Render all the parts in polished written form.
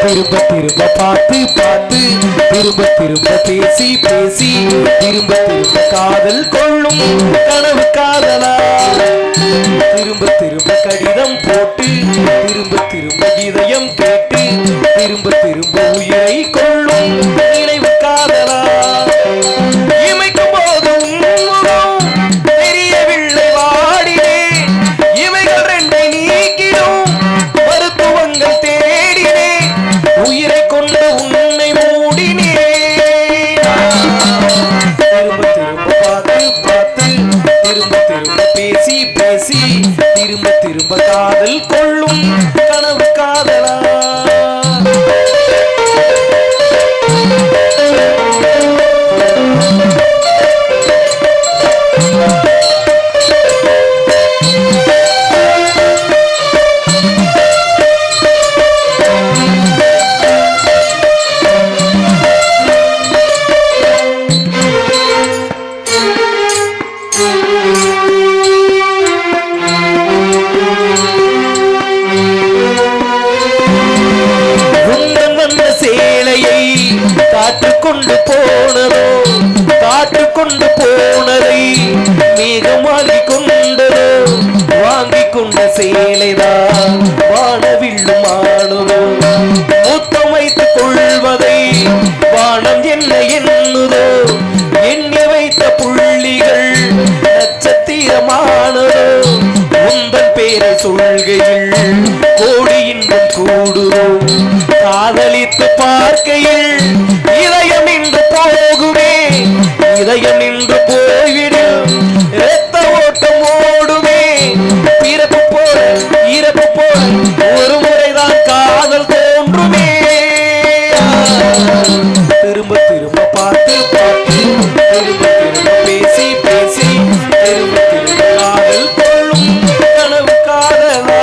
திரும்ப திரும்ப பார்த்து பார்த்து திரும்ப திரும்ப பேசி பேசி திரும்ப திரும்ப காதல் கொள்ளும் கனவு காதலா திரும்ப திரும்ப கடிதம் போட்டு திரும்ப திரும்ப இதயம் கேட்டு திரும்ப திரும்ப உயிரை கொள்ளும் நினைவு காதலா இமைக்கும் போதும் தெரியவில்லை வாடினே இவைகள் ரெண்டை நீக்கிடும் மருத்துவங்கள் தேடினே உயிரை கொண்டு உன்னை மூடினே திரும்ப திரும்ப பார்த்து பார்த்து திரும்ப திரும்ப பேசி பேசி திரும்ப திரும்ப காதல் கொள்ளும் கனவு காதலா கொண்டு போனதோ காற்று கொண்டு போனதை மேகமாகி கொண்டதோ வாங்கி கொண்ட சேலைதான் வானவில்லும் ஆனதோ மூத்தம் வைத்துக் கொள்வதை வானம் என்ன எண்ணுதோ எண்ணி வைத்த புள்ளிகள் நட்சத்திரமானதோ உந்தன் பேரை சொல்கையில் கோடி இன்பம் கூடுதோ காதலித்து பார்க்கையில் இதயம் நின்று போகுமே இதயம் நின்று போய்விடும் இரத்த ஓட்டம் ஓடுமே பிறப்பு போல இறப்பு போல ஒரு முறைதான் காதல் தோன்றுமே திரும்ப திரும்ப பார்த்து பார்த்து திரும்ப திரும்ப பேசி பேசி திரும்ப திரும்ப காதல் கொள்ளும் கனவு காதலா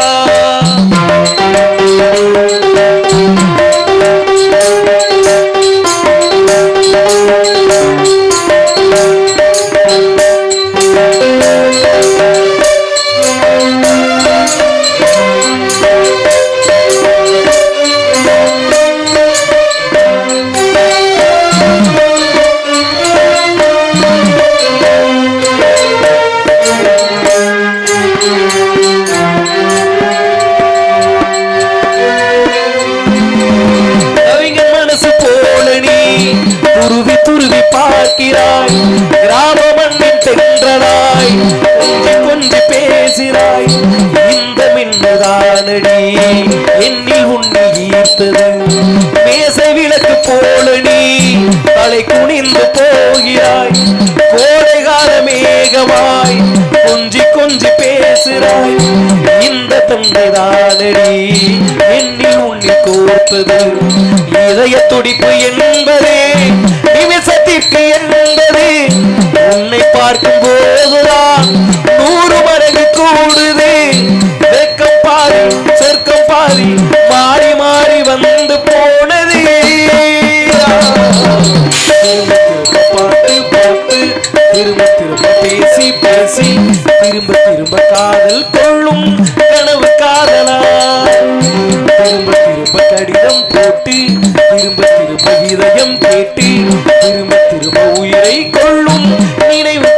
துருவி துருவி பார்க்கிறாய் கிராம மண்ணின் தென்றலாய் கொஞ்சி கொஞ்சி பேசினாய் இந்த மின்னுதானடி என்னில் உன்னை ஈர்த்தது மேசை விளக்கு போல நீ தலை குனிந்து போகிறாய் கோடைகால மேகமாய் கொஞ்சி கொஞ்சி பேசுகிறாய் இந்த தந்தைதானடி என்னில் உன்னை கோர்த்தது இதய துடிப்பு என்பதே நிமிஷத்திற்கு என்பது உன்னை பார்க்கும் போதுதான் 100 மடங்கு கூடுது வெக்கம் பாரி சொர்க்கம் பாரி மாறி மாறி வந்து போனது பார்த்து பார்த்து திரும்ப திரும்ப பேசி பேசி திரும்ப திரும்ப காதல் கொள்ளும் கனவு காதலா திரும்ப திரும்ப கடிதம் போட்டு திரும்ப திரும்ப இதயம் கேட்டு திரும்ப திரும்ப உயிரை கொள்ளும் நினைவு